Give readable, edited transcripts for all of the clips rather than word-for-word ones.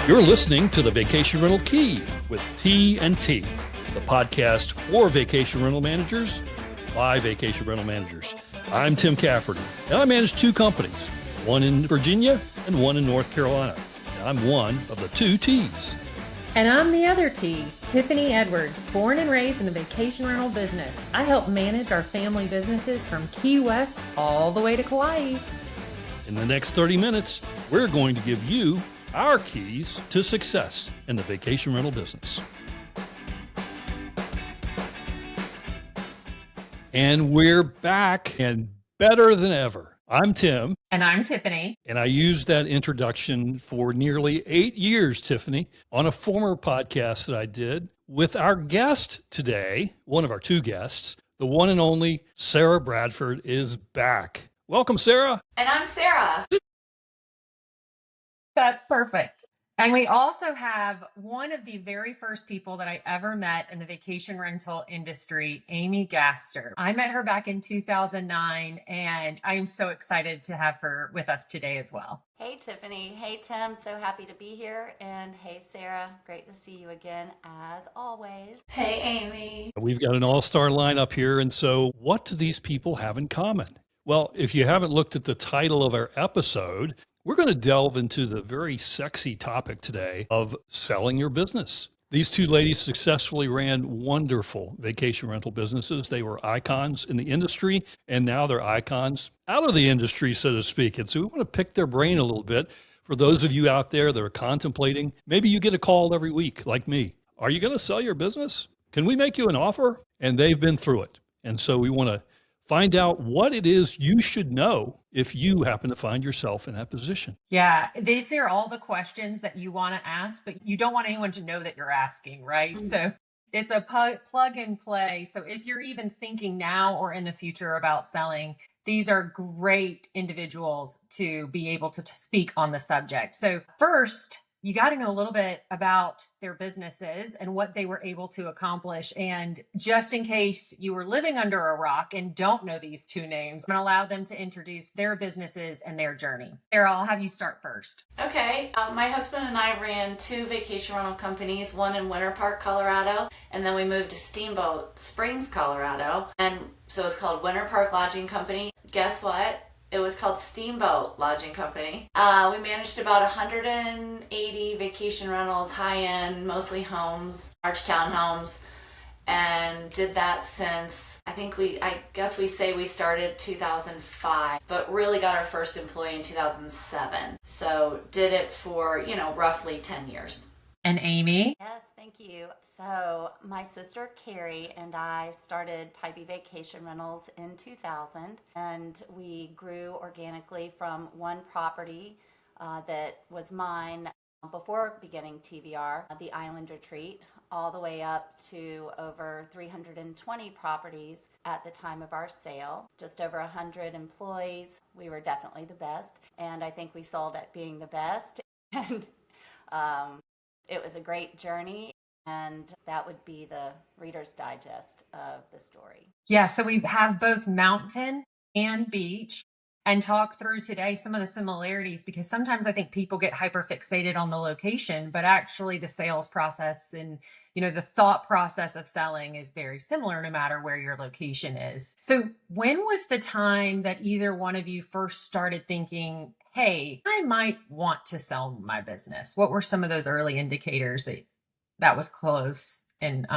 You're listening to the Vacation Rental Key with T&T, the podcast for vacation rental managers by vacation rental managers. I'm Tim Cafferty, and I manage two companies, one in Virginia and one in North Carolina. And I'm one of the two T's. And I'm the other T, Tiffany Edwards, born and raised in the vacation rental business. I help manage our family businesses from Key West all the way to Kauai. In the next 30 minutes, we're going to give you our keys to success in the vacation rental business. And we're back and better than ever. I'm Tim. And I'm Tiffany. And I used that introduction for nearly 8 years, Tiffany, on a former podcast that I did with our guest today, one of our two guests, the one and only Sarah Bradford is back. Welcome, Sarah. And I'm Sarah. That's perfect. And we also have one of the very first people that I ever met in the vacation rental industry, Amy Gaster. I met her back in 2009, and I am so excited to have her with us today as well. Hey, Tiffany. Hey, Tim. So happy to be here. And hey, Sarah. Great to see you again, as always. Hey, Amy. We've got an all-star lineup here. And so what do these people have in common? Well, if you haven't looked at the title of our episode, we're going to delve into the very sexy topic today of selling your business. These two ladies successfully ran wonderful vacation rental businesses. They were icons in the industry, and now they're icons out of the industry, so to speak. And so we want to pick their brain a little bit. For those of you out there that are contemplating, maybe you get a call every week like me. Are you going to sell your business? Can we make you an offer? And they've been through it. And so we want to find out what it is you should know if you happen to find yourself in that position. Yeah, these are all the questions that you want to ask, but you don't want anyone to know that you're asking, right? Mm-hmm. So it's a plug and play. So if you're even thinking now or in the future about selling, these are great individuals to be able to speak on the subject. So first, you got to know a little bit about their businesses and what they were able to accomplish. And just in case you were living under a rock and don't know these two names, I'm going to allow them to introduce their businesses and their journey. Sarah, I'll have you start first. Okay. My husband and I ran two vacation rental companies, one in Winter Park, Colorado, and then we moved to Steamboat Springs, Colorado. And so it's called Winter Park Lodging Company. Guess what? It was called Steamboat Lodging Company. We managed about 180 vacation rentals, high-end, mostly homes, large townhomes, and did that since, I guess we say we started 2005, but really got our first employee in 2007. So did it for, roughly 10 years. And Amy? Yes, thank you. So my sister Carrie and I started Tybee Vacation Rentals in 2000, and we grew organically from one property that was mine before beginning TVR, the Island Retreat, all the way up to over 320 properties at the time of our sale, just over 100 employees. We were definitely the best, and I think we sold at being the best. And it was a great journey, and that would be the Reader's Digest of the story. Yeah, so we have both mountain and beach, and talk through today some of the similarities, because sometimes I think people get hyper-fixated on the location, but actually the sales process and the thought process of selling is very similar no matter where your location is. So when was the time that either one of you first started thinking, hey, I might want to sell my business? What were some of those early indicators that was close in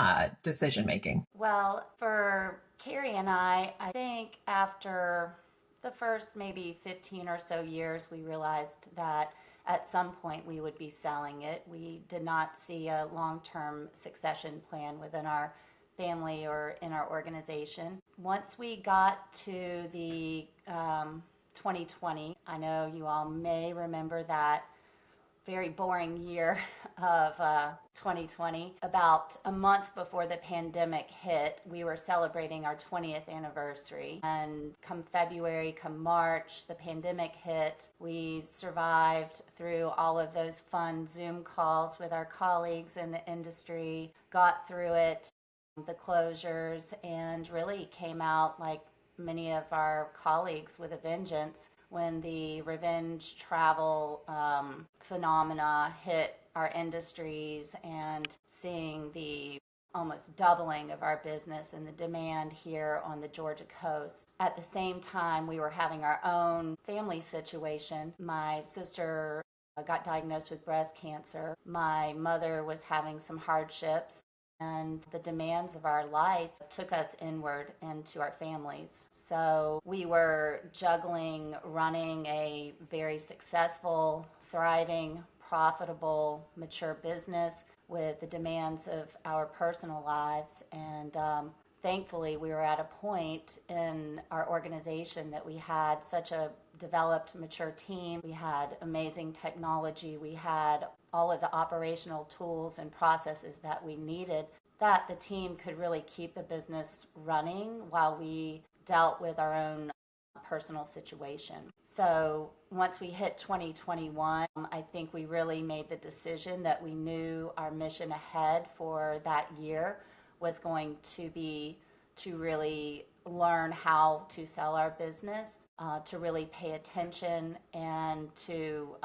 decision making? Well, for Carrie and I think after the first maybe 15 or so years, we realized that at some point we would be selling it. We did not see a long-term succession plan within our family or in our organization. Once we got to the 2020, I know you all may remember that very boring year of 2020. About a month before the pandemic hit, we were celebrating our 20th anniversary. And come February, come March, the pandemic hit. We survived through all of those fun Zoom calls with our colleagues in the industry, got through it, the closures, and really came out like many of our colleagues with a vengeance when the revenge travel phenomena hit our industries, and seeing the almost doubling of our business and the demand here on the Georgia coast. At the same time, we were having our own family situation. My sister got diagnosed with breast cancer. My mother was having some hardships, and the demands of our life took us inward into our families. So we were juggling running a very successful, thriving, profitable, mature business with the demands of our personal lives. And thankfully, we were at a point in our organization that we had such a developed, mature team. We had amazing technology. We had all of the operational tools and processes that we needed, that the team could really keep the business running while we dealt with our own personal situation. So once we hit 2021, I think we really made the decision that we knew our mission ahead for that year was going to be to really learn how to sell our business, to really pay attention, and to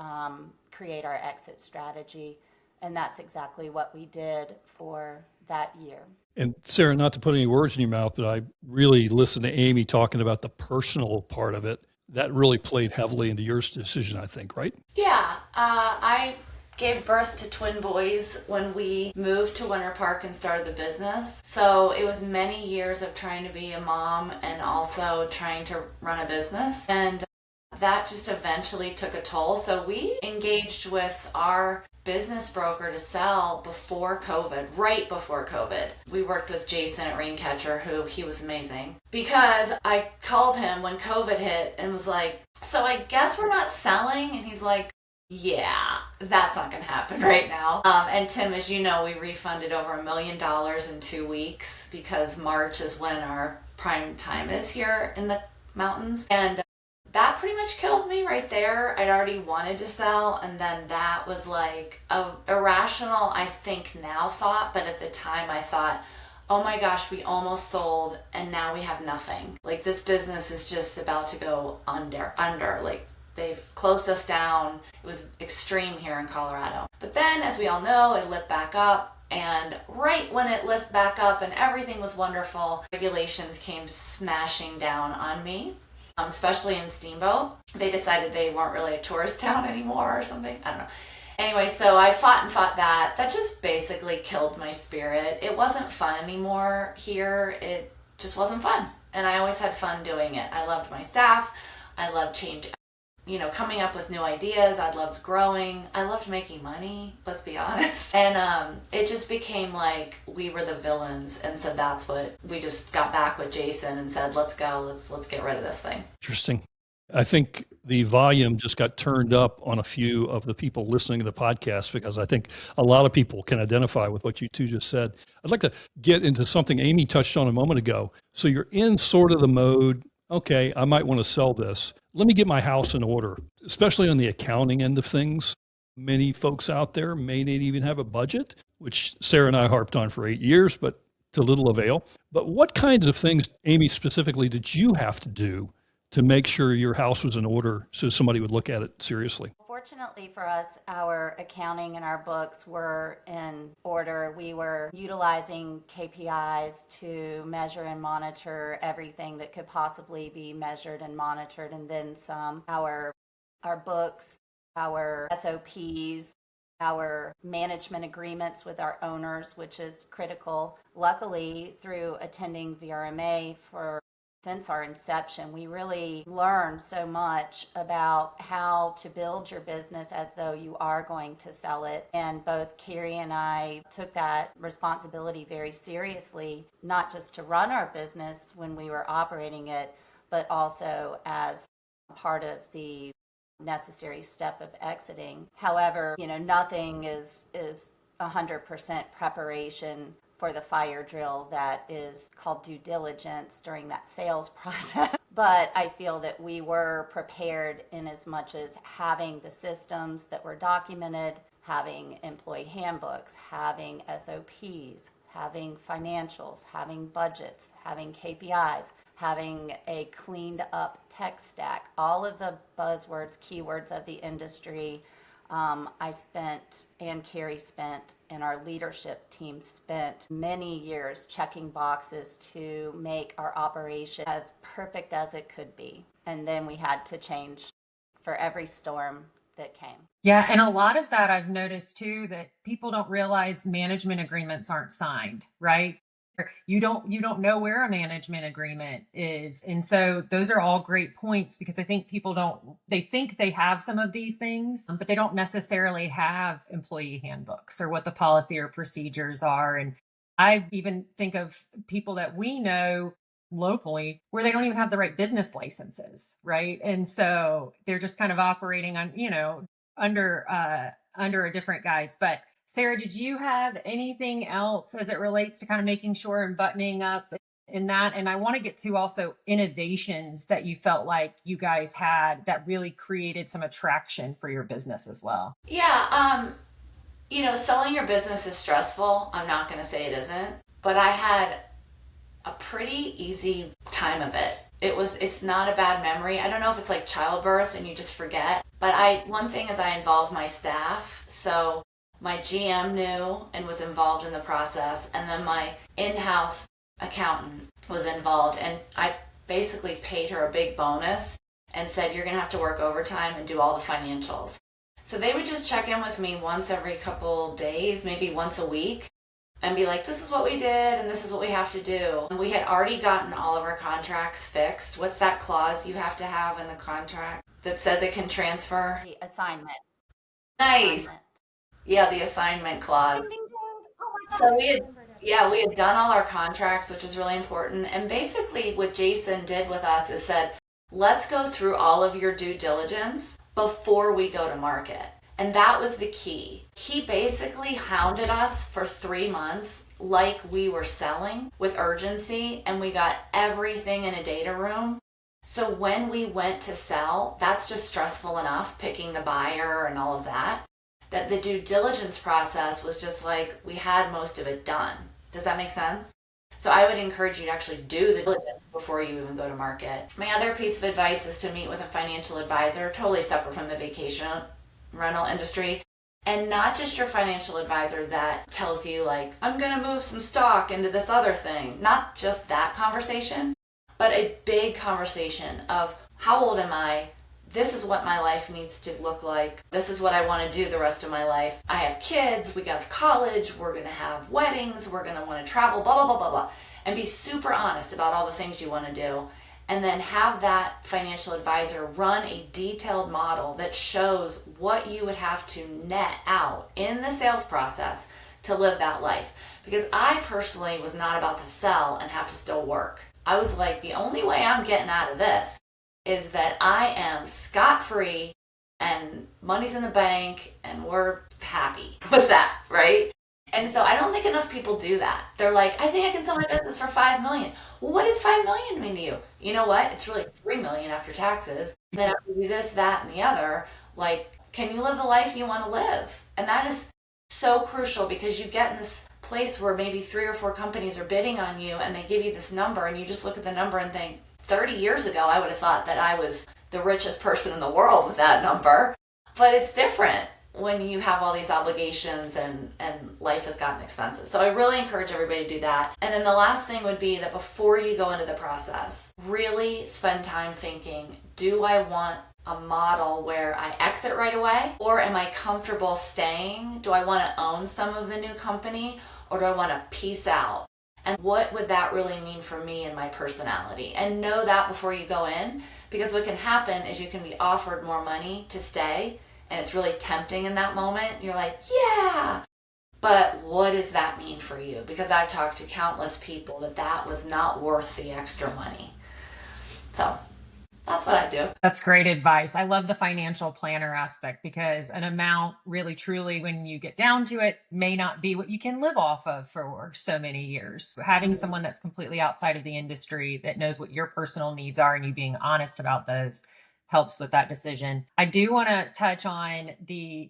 create our exit strategy. And that's exactly what we did for that year. And Sarah, not to put any words in your mouth, but I really listened to Amy talking about the personal part of it. That really played heavily into your decision, I think, right? Yeah, I gave birth to twin boys when we moved to Winter Park and started the business. So it was many years of trying to be a mom and also trying to run a business. And that just eventually took a toll. So we engaged with our business broker to sell before COVID, right before COVID. We worked with Jason at Raincatcher, who he was amazing, because I called him when COVID hit and was like, so I guess we're not selling? And he's like, yeah, that's not going to happen right now. And Tim, as you know, we refunded over $1 million in 2 weeks because March is when our prime time is here in the mountains. And that pretty much killed me right there. I'd already wanted to sell, and then that was like a irrational, I think now, thought, but at the time I thought, oh my gosh, we almost sold and now we have nothing. Like, this business is just about to go under. Like, they've closed us down. It was extreme here in Colorado. But then, as we all know, it lit back up. And right when it lifted back up and everything was wonderful, regulations came smashing down on me. Especially in Steamboat. They decided they weren't really a tourist town anymore or something. I don't know. Anyway, so I fought and fought that. That just basically killed my spirit. It wasn't fun anymore here. It just wasn't fun. And I always had fun doing it. I loved my staff. I loved coming up with new ideas. I loved growing. I loved making money, let's be honest. And it just became like we were the villains. And so that's what we just got back with Jason and said, let's go, let's get rid of this thing. Interesting. I think the volume just got turned up on a few of the people listening to the podcast, because I think a lot of people can identify with what you two just said. I'd like to get into something Amy touched on a moment ago. So you're in sort of the mode, okay, I might want to sell this. Let me get my house in order, especially on the accounting end of things. Many folks out there may not even have a budget, which Sarah and I harped on for 8 years, but to little avail. But what kinds of things, Amy, specifically, did you have to do to make sure your house was in order so somebody would look at it seriously? Fortunately for us, our accounting and our books were in order. We were utilizing KPIs to measure and monitor everything that could possibly be measured and monitored, and then some. Our books, our SOPs, our management agreements with our owners, which is critical. Luckily, through attending VRMA since our inception, we really learned so much about how to build your business as though you are going to sell it. And both Carrie and I took that responsibility very seriously, not just to run our business when we were operating it, but also as part of the necessary step of exiting. However, nothing is 100% preparation for the fire drill that is called due diligence during that sales process. But I feel that we were prepared in as much as having the systems that were documented, having employee handbooks, having SOPs, having financials, having budgets, having KPIs, having a cleaned up tech stack, all of the buzzwords, keywords of the industry. I spent, and Carrie spent, and our leadership team spent many years checking boxes to make our operation as perfect as it could be. And then we had to change for every storm that came. Yeah, and a lot of that I've noticed too, that people don't realize management agreements aren't signed, right? You don't know where a management agreement is. And so those are all great points, because I think people they think they have some of these things, but they don't necessarily have employee handbooks or what the policy or procedures are. And I even think of people that we know locally where they don't even have the right business licenses, right? And so they're just kind of operating on, under a different guise. But Sarah, did you have anything else as it relates to kind of making sure and buttoning up in that? And I want to get to also innovations that you felt like you guys had that really created some attraction for your business as well. Yeah, selling your business is stressful. I'm not going to say it isn't, but I had a pretty easy time of it. It's not a bad memory. I don't know if it's like childbirth and you just forget, but one thing is I involved my staff. So my GM knew and was involved in the process, and then my in-house accountant was involved, and I basically paid her a big bonus and said, you're going to have to work overtime and do all the financials. So they would just check in with me once every couple days, maybe once a week, and be like, this is what we did and this is what we have to do. And we had already gotten all of our contracts fixed. What's that clause you have to have in the contract that says it can transfer? The assignment. Nice. Assignment. Yeah, the assignment clause. Ding, ding, ding. Oh my So God, we I had, remembered it. yeah, we had done all our contracts, which was really important. And basically what Jason did with us is said, let's go through all of your due diligence before we go to market. And that was the key. He basically hounded us for 3 months like we were selling with urgency, and we got everything in a data room. So when we went to sell, that's just stressful enough, picking the buyer and all of that, that the due diligence process was just like, we had most of it done. Does that make sense? So I would encourage you to actually do the diligence before you even go to market. My other piece of advice is to meet with a financial advisor, totally separate from the vacation rental industry, and not just your financial advisor that tells you like, I'm going to move some stock into this other thing. Not just that conversation, but a big conversation of, how old am I? This is what my life needs to look like. This is what I want to do the rest of my life. I have kids, we got college, we're going to have weddings, we're going to want to travel, blah, blah, blah, blah, blah. And be super honest about all the things you want to do. And then have that financial advisor run a detailed model that shows what you would have to net out in the sales process to live that life. Because I personally was not about to sell and have to still work. I was like, the only way I'm getting out of this is that I am scot-free and money's in the bank and we're happy with that, right? And so I don't think enough people do that. They're like, I think I can sell my business for $5 million. Well, what does $5 million mean to you? You know what? It's really $3 million after taxes. And then after you do this, that, and the other, like, can you live the life you want to live? And that is so crucial, because you get in this place where maybe 3 or 4 companies are bidding on you and they give you this number, and you just look at the number and think, 30 years ago, I would have thought that I was the richest person in the world with that number. But it's different when you have all these obligations and life has gotten expensive. So I really encourage everybody to do that. And then the last thing would be that before you go into the process, really spend time thinking, do I want a model where I exit right away, or am I comfortable staying? Do I want to own some of the new company, or do I want to piece out? And what would that really mean for me and my personality? And know that before you go in, because what can happen is you can be offered more money to stay, and it's really tempting in that moment. You're like, yeah, but what does that mean for you? Because I've talked to countless people that was not worth the extra money. So that's what I do. That's great advice. I love the financial planner aspect, because an amount really, truly, when you get down to it, may not be what you can live off of for so many years. Having someone that's completely outside of the industry that knows what your personal needs are and you being honest about those helps with that decision. I do want to touch on the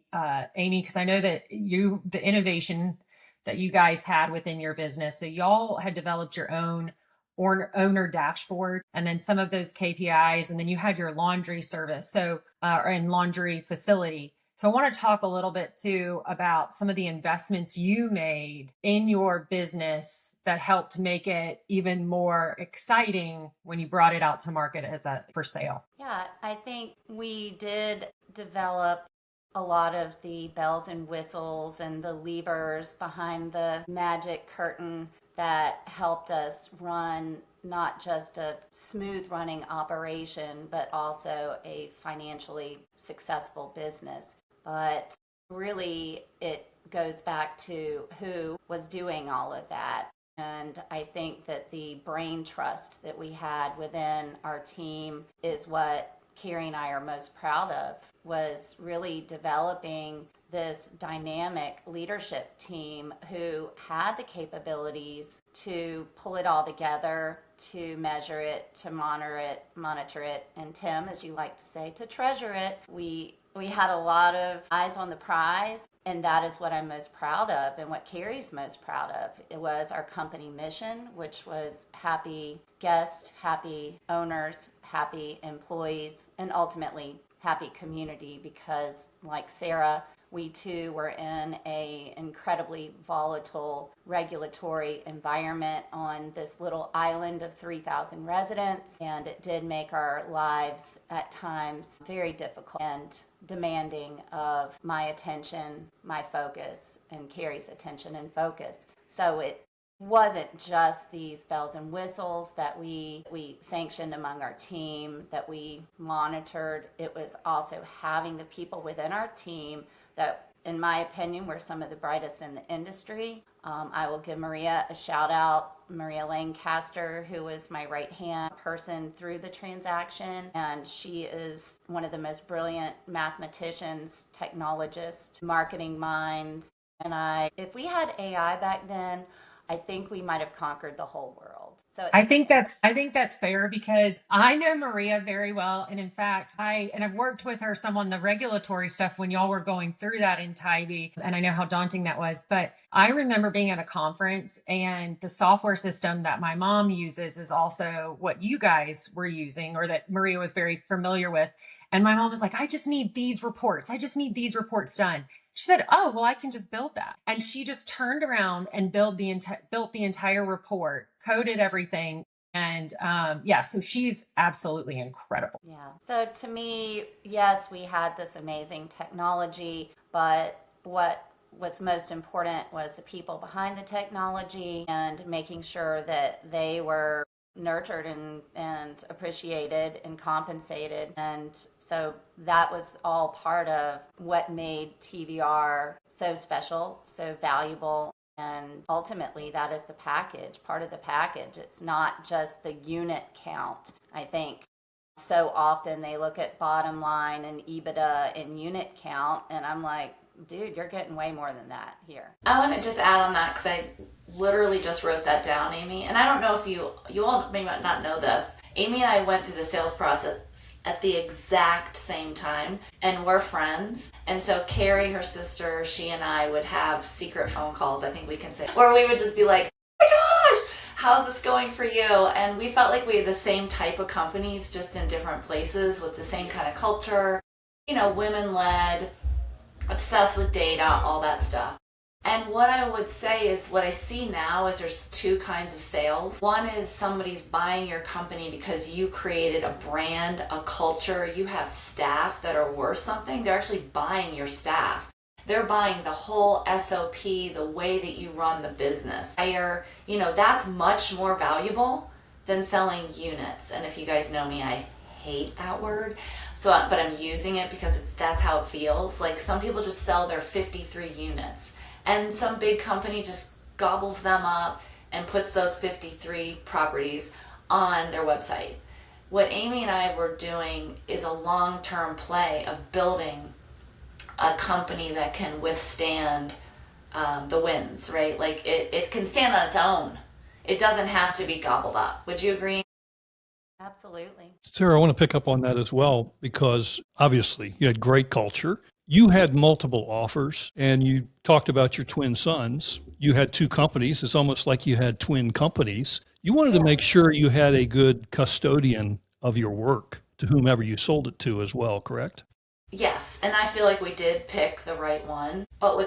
Amy, because I know that the innovation that you guys had within your business. So y'all had developed your own owner dashboard, and then some of those KPIs, and then you had your laundry service, so and laundry facility. So I want to talk a little bit too about some of the investments you made in your business that helped make it even more exciting when you brought it out to market as a for sale. Yeah, I think we did develop a lot of the bells and whistles and the levers behind the magic curtain that helped us run not just a smooth running operation, but also a financially successful business. But really, it goes back to who was doing all of that. And I think that the brain trust that we had within our team is what Carrie and I are most proud of, was really developing this dynamic leadership team who had the capabilities to pull it all together, to measure it, to monitor it, and Tim, as you like to say, to treasure it. We had a lot of eyes on the prize, and that is what I'm most proud of, and what Carrie's most proud of. It was our company mission, which was happy guests, happy owners, happy employees, and ultimately happy community, because like Sarah, we too were in a incredibly volatile regulatory environment on this little island of 3,000 residents, and it did make our lives at times very difficult and demanding of my attention, my focus, and Carrie's attention and focus. So it wasn't just these bells and whistles that we sanctioned among our team, that we monitored. It was also having the people within our team that, in my opinion, were some of the brightest in the industry. I will give Maria a shout out, Maria Lane Gaster, who was my right-hand person through the transaction. And she is one of the most brilliant mathematicians, technologists, marketing minds. And if we had AI back then, I think we might have conquered the whole world. So I think that's fair, because I know Maria very well. And in fact, I've worked with her some on the regulatory stuff when y'all were going through that in Tybee. And I know how daunting that was. But I remember being at a conference, and the software system that my mom uses is also what you guys were using, or that Maria was very familiar with. And my mom was like, I just need these reports. I just need these reports done. She said, oh, well, I can just build that. And she just turned around and built the entire report, coded everything. And so she's absolutely incredible. Yeah. So to me, yes, we had this amazing technology, but what was most important was the people behind the technology, and making sure that they were nurtured and appreciated and compensated. And so that was all part of what made TVR so special, so valuable. And ultimately, that is the package, part of the package. It's not just the unit count. I think so often they look at bottom line and EBITDA and unit count, and I'm like, dude, you're getting way more than that here. I want to just add on that, because I literally just wrote that down, Amy. And I don't know if you all may not know this. Amy and I went through the sales process at the exact same time, and we're friends. And so Carrie, her sister, she and I would have secret phone calls, I think we can say, where we would just be like, oh my gosh, how's this going for you? And we felt like we had the same type of companies, just in different places with the same kind of culture, women-led, obsessed with data, all that stuff. And what I would say is, what I see now is there's two kinds of sales. One is somebody's buying your company because you created a brand, a culture, you have staff that are worth something. They're actually buying your staff. They're buying the whole SOP, the way that you run the business. That's much more valuable than selling units. And if you guys know me, I hate that word. But I'm using it because that's how it feels. Like, some people just sell their 53 units, and some big company just gobbles them up and puts those 53 properties on their website. What Amy and I were doing is a long-term play of building a company that can withstand the winds, right? Like, it can stand on its own. It doesn't have to be gobbled up. Would you agree? Absolutely. Sarah, I want to pick up on that as well, because obviously you had great culture. You had multiple offers and you talked about your twin sons. You had two companies. It's almost like you had twin companies. You wanted to make sure you had a good custodian of your work to whomever you sold it to as well, correct? Yes, and I feel like we did pick the right one. But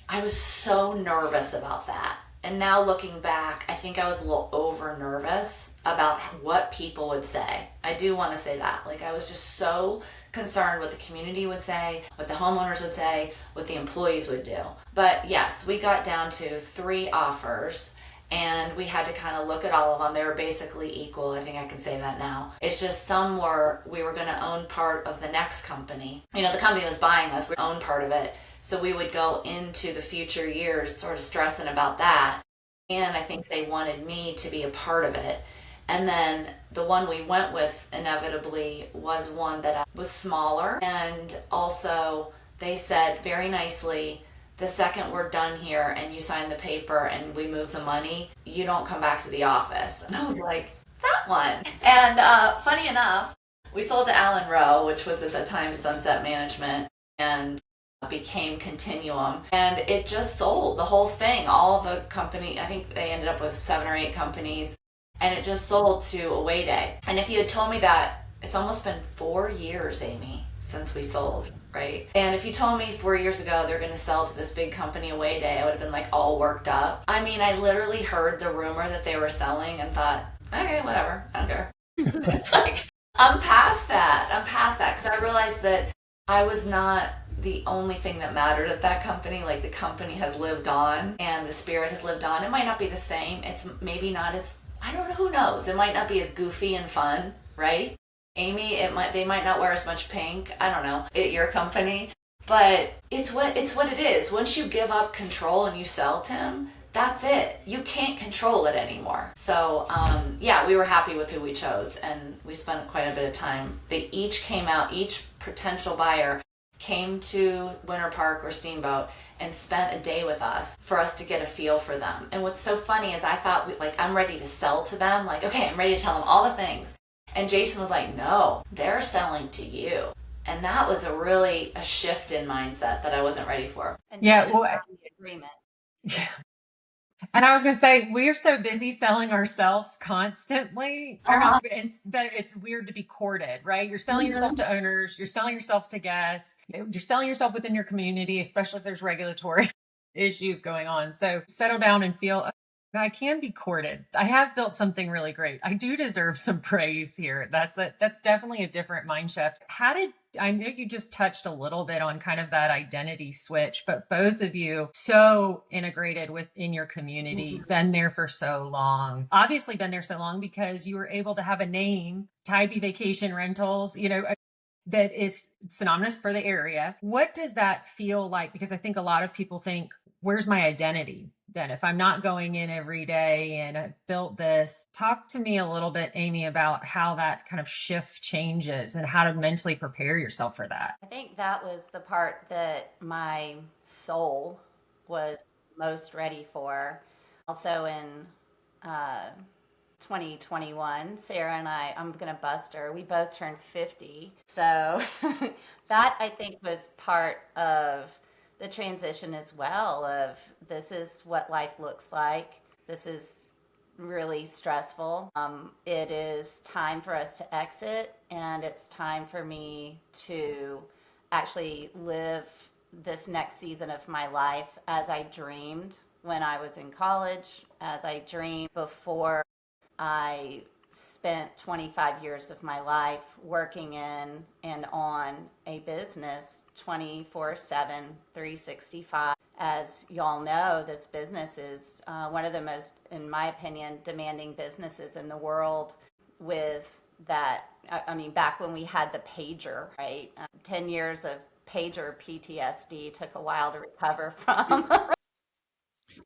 I was so nervous about that. And now looking back, I think I was a little over nervous about what people would say. I do want to say that. Like, I was just so concerned what the community would say, what the homeowners would say, what the employees would do. But yes, we got down to 3 offers and we had to kind of look at all of them. They were basically equal. I think I can say that now. It's just we were going to own part of the next company. You know, the company was buying us, we owned part of it. So we would go into the future years sort of stressing about that. And I think they wanted me to be a part of it. And then the one we went with inevitably was one that was smaller. And also they said very nicely, the second we're done here and you sign the paper and we move the money, you don't come back to the office. And I was like, that one. And funny enough, we sold to Allen Rowe, which was at the time Sunset Management, and became Continuum. And it just sold the whole thing. All the company, I think they ended up with 7 or 8 companies, and it just sold to Away Day. And if you had told me that, it's almost been 4 years, Amy, since we sold, right? And if you told me 4 years ago they're going to sell to this big company, Away Day, I would have been like all worked up. I mean, I literally heard the rumor that they were selling and thought, okay, whatever, I don't care. It's like, I'm past that because I realized that I was not the only thing that mattered at that company. Like, the company has lived on and the spirit has lived on. It might not be the same. It's maybe not as, I don't know, who knows? It might not be as goofy and fun, right? Amy, they might not wear as much pink, I don't know, at your company, but it's what it is. Once you give up control and you sell to him, that's it. You can't control it anymore. So yeah, we were happy with who we chose, and we spent quite a bit of time. They each came out, each potential buyer came to Winter Park or Steamboat and spent a day with us for us to get a feel for them. And what's so funny is I thought, I'm ready to sell to them. Like, okay, I'm ready to tell them all the things. And Jason was like, no, they're selling to you. And that was a shift in mindset that I wasn't ready for. And Yeah, you well, signed the agreement. yeah. And I was going to say, we're so busy selling ourselves constantly. It's weird to be courted, right? You're selling yourself to owners, you're selling yourself to guests, you're selling yourself within your community, especially if there's regulatory issues going on. So settle down and feel, I can be courted. I have built something really great. I do deserve some praise here. That's definitely a different mind shift. I know you just touched a little bit on kind of that identity switch, but both of you so integrated within your community, been there for so long, obviously been there so long because you were able to have a name, Tybee Vacation Rentals, that is synonymous for the area. What does that feel like? Because I think a lot of people think, where's my identity then if I'm not going in every day and I've built this? Talk to me a little bit, Amy, about how that kind of shift changes and how to mentally prepare yourself for that. I think that was the part that my soul was most ready for. Also in 2021, Sarah and I'm going to bust her. We both turned 50. So that, I think, was part of the transition as well, of this is what life looks like. This is really stressful. It is time for us to exit, and it's time for me to actually live this next season of my life as I dreamed when I was in college, as I dreamed before I spent 25 years of my life working in and on a business 24/7, 365. As y'all know, this business is one of the most, in my opinion, demanding businesses in the world. With that, I mean, back when we had the pager, right? 10 years of pager PTSD took a while to recover from.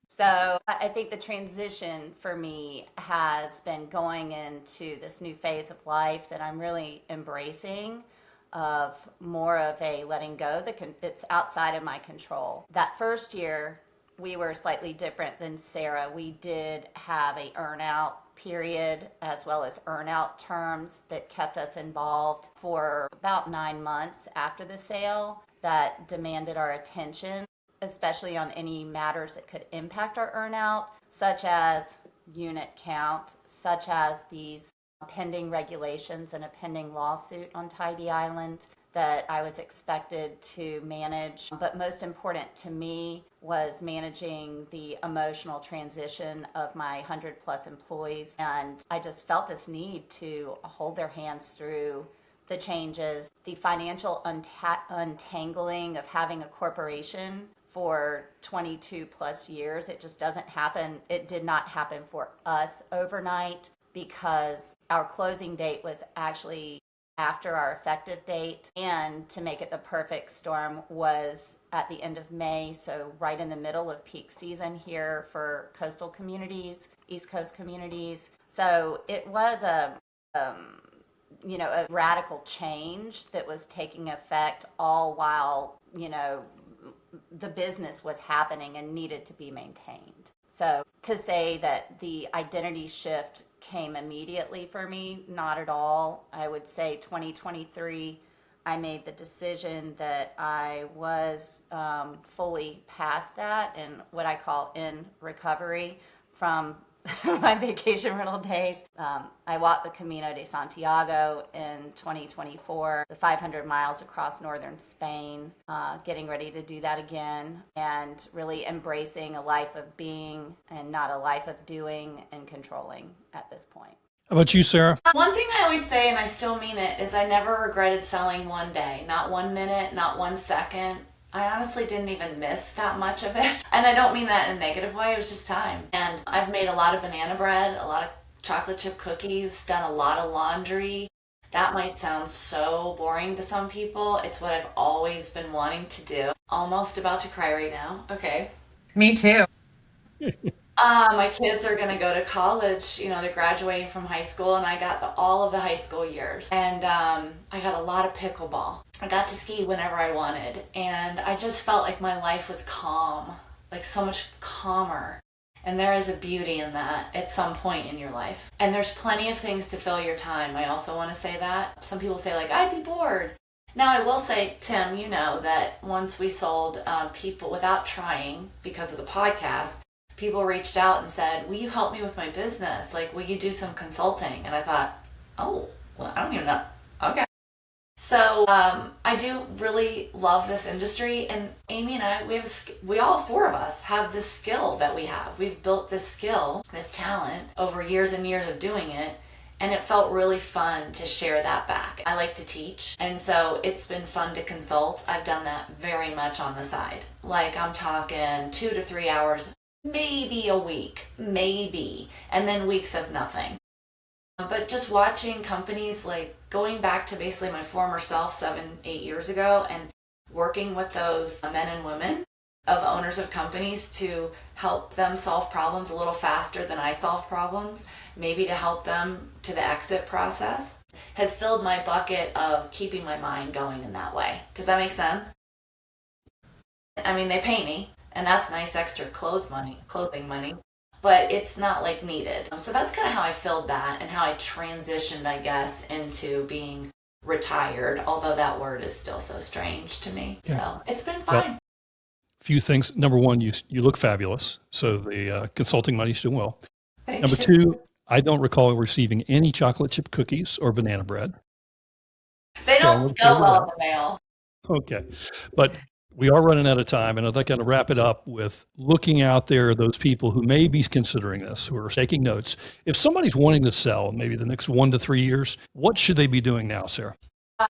So I think the transition for me has been going into this new phase of life that I'm really embracing, of more of a letting go. It's outside of my control. That first year, we were slightly different than Sarah. We did have a earn-out period as well as earn-out terms that kept us involved for about 9 months after the sale. that demanded our attention, especially on any matters that could impact our earnout, such as unit count, such as these pending regulations and a pending lawsuit on Tybee Island that I was expected to manage. But most important to me was managing the emotional transition of my 100 plus employees. And I just felt this need to hold their hands through the changes, the financial untangling of having a corporation for 22 plus years. It just doesn't happen. It did not happen for us overnight, because our closing date was actually after our effective date, and to make it the perfect storm was at the end of May, so right in the middle of peak season here for coastal communities, East Coast communities. So it was a radical change that was taking effect all while, the business was happening and needed to be maintained. So to say that the identity shift came immediately for me, not at all. I would say 2023, I made the decision that I was fully past that and what I call in recovery from my vacation rental days. I walked the Camino de Santiago in 2024, the 500 miles across northern Spain, getting ready to do that again, and really embracing a life of being and not a life of doing and controlling at this point. How about you, Sarah? One thing I always say, and I still mean it, is I never regretted selling one day, not 1 minute, not 1 second. I honestly didn't even miss that much of it. And I don't mean that in a negative way, it was just time. And I've made a lot of banana bread, a lot of chocolate chip cookies, done a lot of laundry. That might sound so boring to some people. It's what I've always been wanting to do. Almost about to cry right now. Okay. Me too. My kids are going to go to college. They're graduating from high school, and I got all of the high school years. And I got a lot of pickleball. I got to ski whenever I wanted. And I just felt like my life was calm, like so much calmer. And there is a beauty in that at some point in your life. And there's plenty of things to fill your time. I also want to say that. Some people say, I'd be bored. Now, I will say, Tim, that once we sold, people, without trying, because of the podcast, people reached out and said, will you help me with my business? Will you do some consulting? And I thought, oh, well, I don't even know. Okay. So I do really love this industry, and Amy and I, we all four of us have this skill that we have. We've built this skill, this talent over years and years of doing it, and it felt really fun to share that back. I like to teach, and so it's been fun to consult. I've done that very much on the side. I'm talking 2 to 3 hours, maybe a week, maybe, and then weeks of nothing. But just watching companies, going back to basically my former self 7-8 years ago, and working with those men and women of owners of companies to help them solve problems a little faster than I solve problems, maybe to help them to the exit process, has filled my bucket of keeping my mind going in that way. Does that make sense? I mean, they pay me, and that's nice extra clothing money. But it's not needed. So that's kind of how I filled that, and how I transitioned, I guess, into being retired, although that word is still so strange to me. Yeah. So it's been fine. Well, few things. Number one, you look fabulous. So the consulting money's doing well. Thank Number you. two, I don't recall receiving any chocolate chip cookies or banana bread. They don't go well in the mail. Okay. But we are running out of time, and I'd like to wrap it up with looking out there, those people who may be considering this, who are taking notes. If somebody's wanting to sell maybe the next 1 to 3 years, what should they be doing now, Sarah?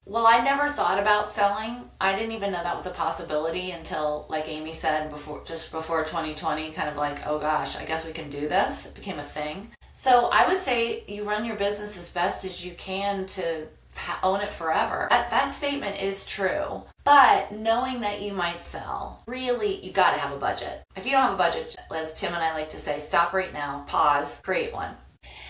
Well, I never thought about selling. I didn't even know that was a possibility until, like Amy said, before 2020, kind of oh gosh, I guess we can do this. It became a thing. So I would say you run your business as best as you can to own it forever. That statement is true. But knowing that you might sell, really, you got to have a budget. If you don't have a budget, as Tim and I like to say, stop right now, pause, create one.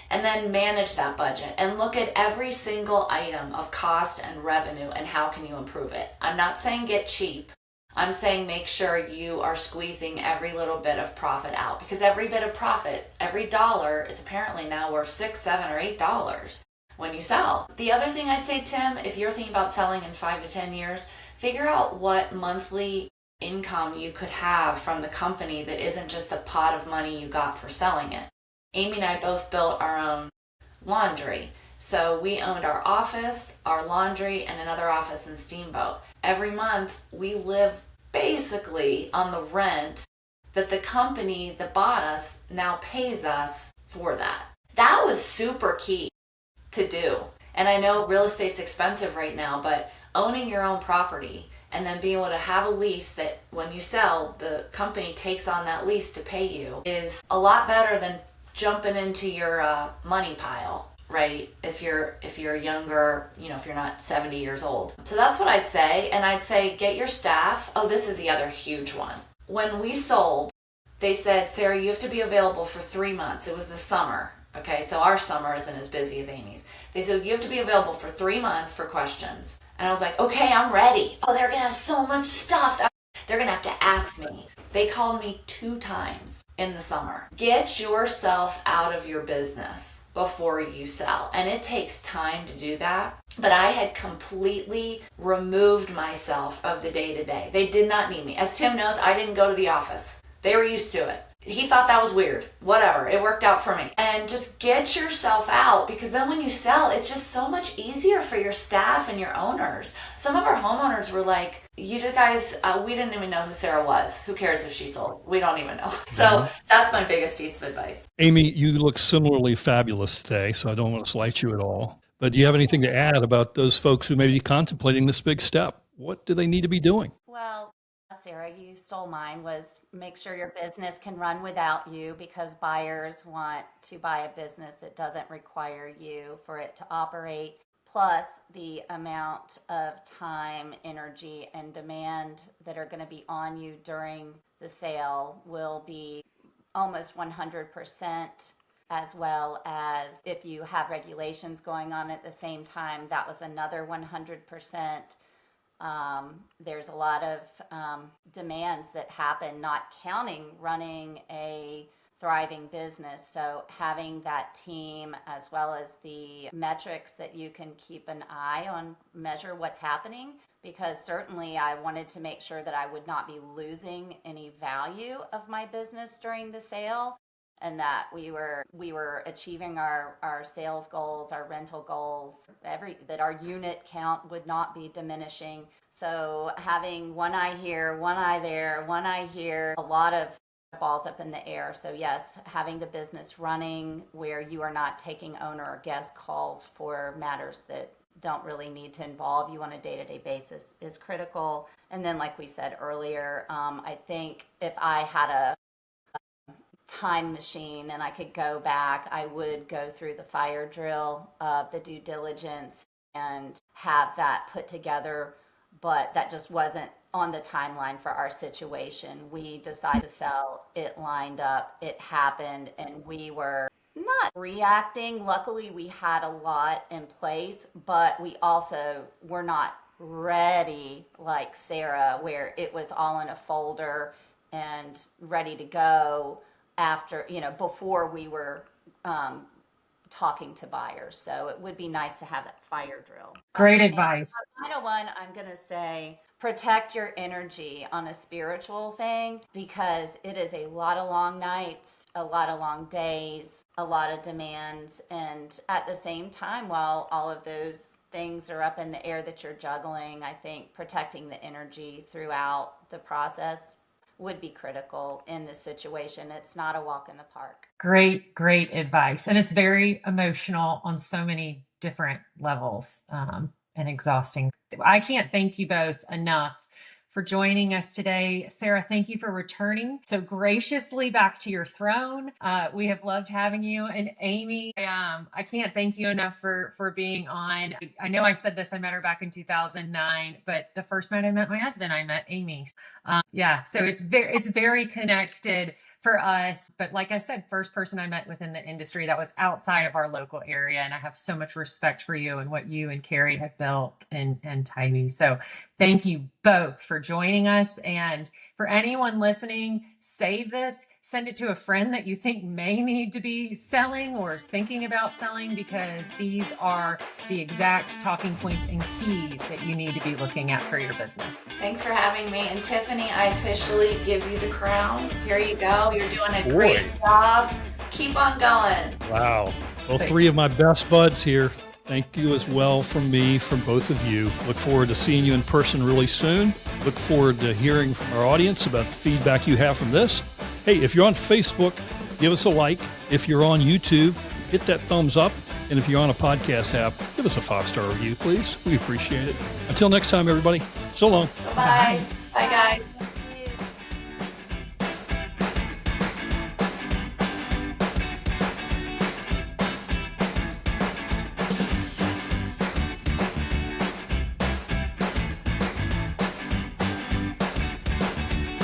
And then manage that budget and look at every single item of cost and revenue and how can you improve it. I'm not saying get cheap. I'm saying make sure you are squeezing every little bit of profit out, because every bit of profit, every dollar is apparently now worth $6, $7, or $8. when you sell. The other thing I'd say, Tim, if you're thinking about selling in 5 to 10 years, figure out what monthly income you could have from the company that isn't just the pot of money you got for selling it. Amy and I both built our own laundry. So we owned our office, our laundry, and another office in Steamboat. Every month we live basically on the rent that the company that bought us now pays us for that. That was super key to do. And I know real estate's expensive right now, but owning your own property and then being able to have a lease that when you sell, the company takes on that lease to pay you is a lot better than jumping into your money pile, right? If you're younger, if you're not 70 years old. So that's what I'd say. And I'd say get your staff. Oh, this is the other huge one. When we sold, they said, Sarah, you have to be available for 3 months. It was the summer. Okay, so our summer isn't as busy as Amy's. They said, you have to be available for 3 months for questions. And I was like, okay, I'm ready. Oh, they're going to have so much stuff. They're going to have to ask me. They called me 2 times in the summer. Get yourself out of your business before you sell. And it takes time to do that. But I had completely removed myself of the day-to-day. They did not need me. As Tim knows, I didn't go to the office. They were used to it. He thought that was weird. Whatever. It worked out for me. And just get yourself out, because then when you sell, it's just so much easier for your staff and your owners. Some of our homeowners were like, you guys, we didn't even know who Sarah was. Who cares if she sold? We don't even know. So that's my biggest piece of advice. Amy, you look similarly fabulous today, so I don't want to slight you at all. But do you have anything to add about those folks who may be contemplating this big step? What do they need to be doing? Well, Sarah, you stole mine, was make sure your business can run without you, because buyers want to buy a business that doesn't require you for it to operate. Plus the amount of time, energy, and demand that are going to be on you during the sale will be almost 100%, as well as if you have regulations going on at the same time, that was another 100%. There's a lot of demands that happen, not counting running a thriving business. So having that team, as well as the metrics that you can keep an eye on, measure what's happening, because certainly I wanted to make sure that I would not be losing any value of my business during the sale, and that we were achieving our sales goals, our rental goals, that our unit count would not be diminishing. So having one eye here, one eye there, one eye here, a lot of balls up in the air. So yes, having the business running where you are not taking owner or guest calls for matters that don't really need to involve you on a day-to-day basis is critical. And then, like we said earlier, I think if I had a time machine and I could go back, I would go through the fire drill of the due diligence and have that put together, but that just wasn't on the timeline for our situation. We decided to sell, it lined up, it happened, and we were not reacting. Luckily, we had a lot in place, but we also were not ready like Sarah, where it was all in a folder and ready to go after, before we were talking to buyers. So it would be nice to have that fire drill. Great advice. The final one, I'm going to say, protect your energy on a spiritual thing, because it is a lot of long nights, a lot of long days, a lot of demands. And at the same time, while all of those things are up in the air that you're juggling, I think protecting the energy throughout the process would be critical in this situation. It's not a walk in the park. Great advice. And it's very emotional on so many different levels, and exhausting. I can't thank you both enough for joining us today. Sarah, thank you for returning so graciously back to your throne. We have loved having you. And Amy, I can't thank you enough for being on. I know I said this, I met her back in 2009, but the first night I met my husband, I met Amy. So it's very connected for us. But like I said, first person I met within the industry that was outside of our local area. And I have so much respect for you and what you and Carrie have built and Tiny. So Thank you both for joining us. And for anyone listening, save this, send it to a friend that you think may need to be selling or is thinking about selling, because these are the exact talking points and keys that you need to be looking at for your business. Thanks for having me. And Tiffany, I officially give you the crown. Here you go. You're doing a great job. Keep on going. Wow. Well, three of my best buds here. Thank you as well from me, from both of you. Look forward to seeing you in person really soon. Look forward to hearing from our audience about the feedback you have from this. Hey, if you're on Facebook, give us a like. If you're on YouTube, hit that thumbs up. And if you're on a podcast app, give us a 5-star review, please. We appreciate it. Until next time, everybody. So long. Bye. Bye, guys.